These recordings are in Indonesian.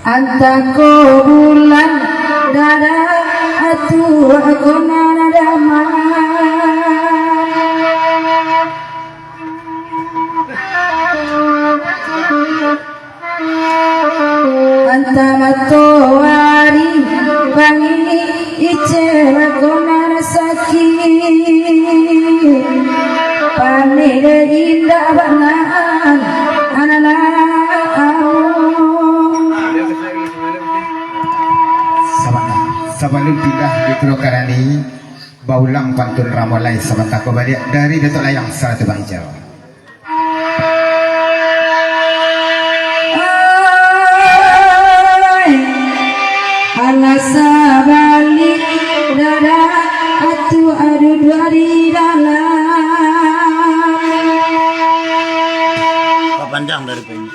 Antako bulan dada atu aku nadama Antamatowari bangi icewa konar sakit panire indah banan sebelum pindah di Purwokerani baulang pantun ramolai sebentar kembali dari Datuk Layang Seratu Banjar. Alasa balik dada atu adu dari dalam panjang dari ini.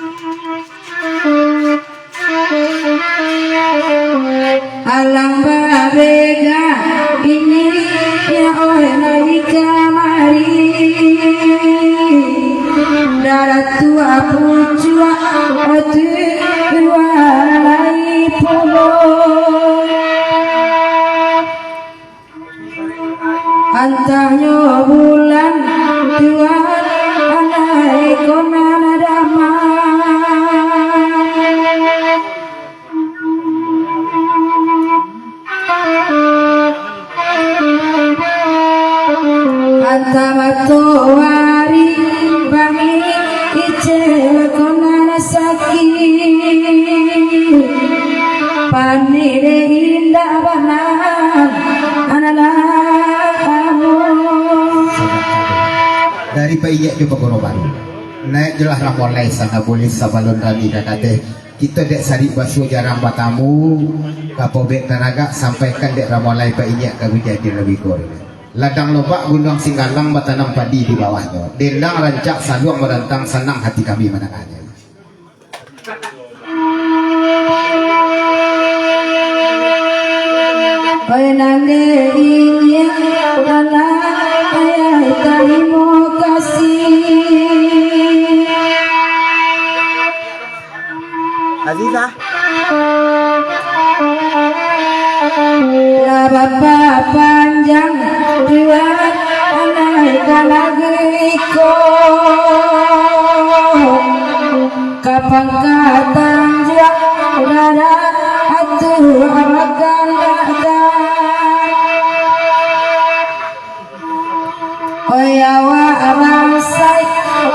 Alang babega ini ya oleh lagi kamari darat tua pucua atu luar lagi pulo antahnya bulan tuan anai konan dama Antamatowari bangi icewa konan sakit panire indah banan analakamu Dari Paiyak di Pagoroban naik jelas ramolai sana boleh sabalon rani dan ate kita dek sari basu jarang batamu kapobek tenaga sampaikan dek ramolai Paiyak ke jadi lebih korek ladang lobak gunung Singgalang batanam padi di bawahnya dendang rancak saluang merentang senang hati kami menanganya. Nande ini adalah ayah terima kasih Aziza la bapak panjang dua anak kalagiko kapan katang jang udara atu abakan Oyawa amasai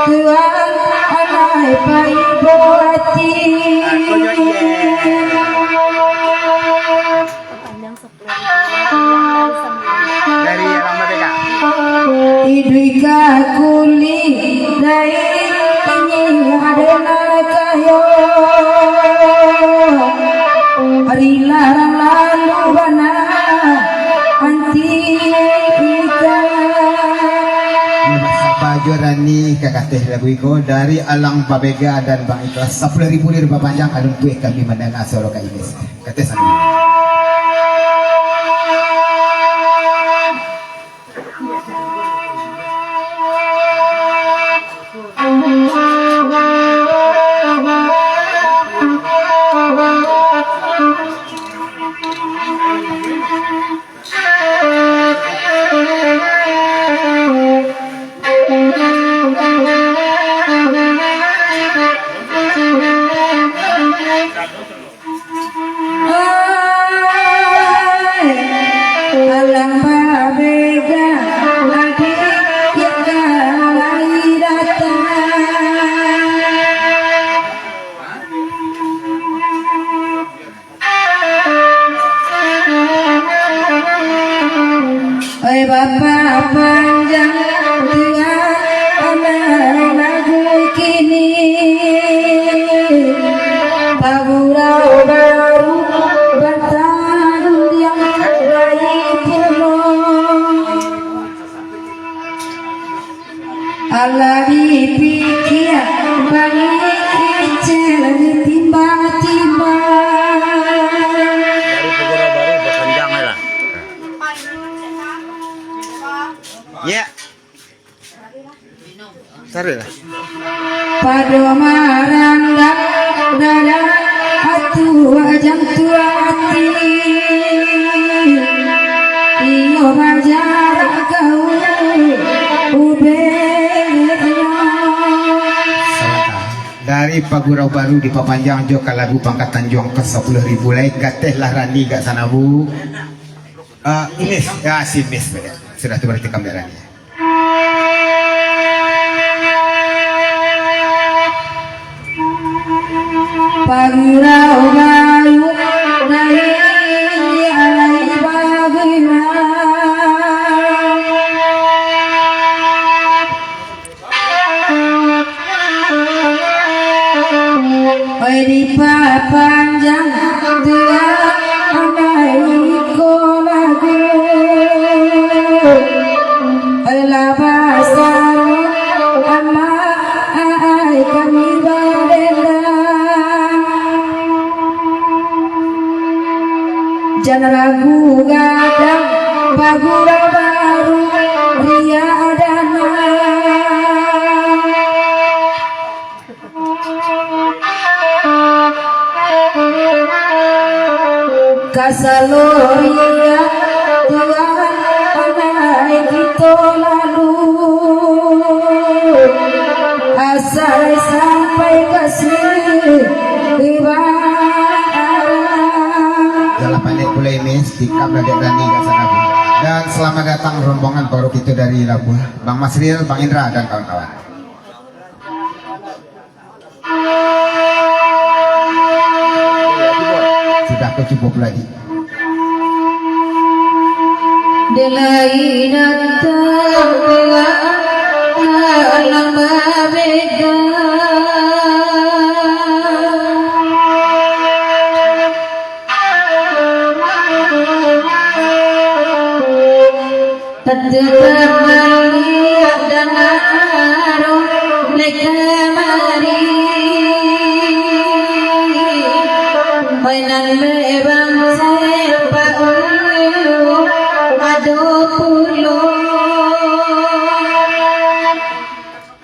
tuan anai paiboti dari Alang Merdeka. Idwika kuli dari ingin adena kayo hari larang lalu bana anti Baju Rani kakateh lagu iko dari Alang Babega dan Bang Ikhlas 10.000 lir bapanjang alun tuih kami mendengar suara ka Ines kateh sami Alang babega lagi yang lagi datang Oi bapak panjang dengan anak lagu kini Pagurau baru bertahun yang baik Allah dipikir bagi kecil tiba-tiba Dari Pagurau baru berpanjang lah. Ya. Sari lah. Pado marandang dada atu Pagurau baru di Papanjang joka lagu pangkat Tanjung ke 10.000 lai kateh lah Rani gak sana bu. Ini ya si Miss sudah tuh berarti kameranya. Pagurau baru dari alai bagina. Oi di Papanjang dia alai kolagu. Oi labasamu ama ai kami badenda. Jangan ragu gadang Pagurau baru ria adana. Kasaloria Tuhan anai kita lalu asal sampai ke sini Jalan pendek pula Miss di kamar dek Rani gak sana bu. Dan selamat datang rombongan baru kita dari Labuan, Bang Masril, Bang Indra dan kawan-kawan. Sudah kecukup lagi. Delai datang bila alam berbeda. Tetap melihat dan arum kemari. Mainan lebang sepak ulu adu pulo.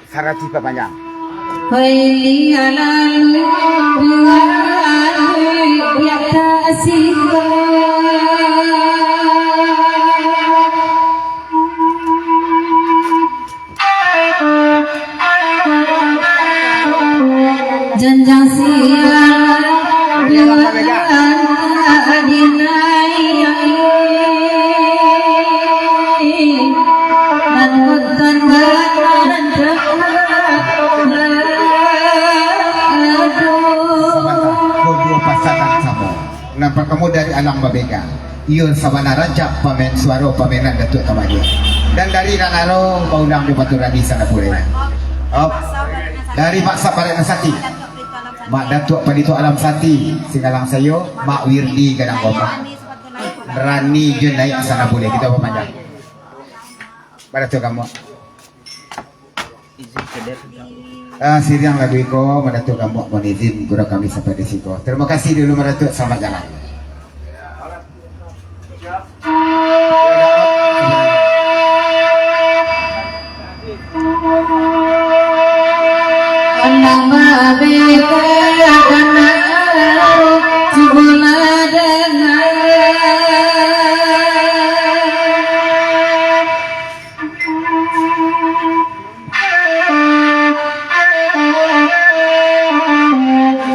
Sarati Papanjang. Haili alalu ya kasih. Janjang siang adinai dan hutan baran Kedua pasangan sama. Nampak kamu dari alam babega. Iyon sabana raja pamen suaro pamenan Datuk Tamaji. Dan dari Ranaro paundang di Batu Radi sana pula. Dari Pak Saparet Nasati. Mak Datuk Padito Alam Sati Singalang Sayo, Mak Wirdi Gadang Gomah. Rani je naik sana boleh kita pemanjang. Pada tu kamu. Siriang lagu iko Madatuk kamu mohon izin guru kami sampai di situ. Terima kasih dulu Madatuk, selamat jalan. Andang babeka kana cibula dengar.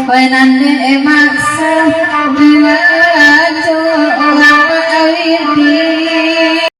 Wenande maksa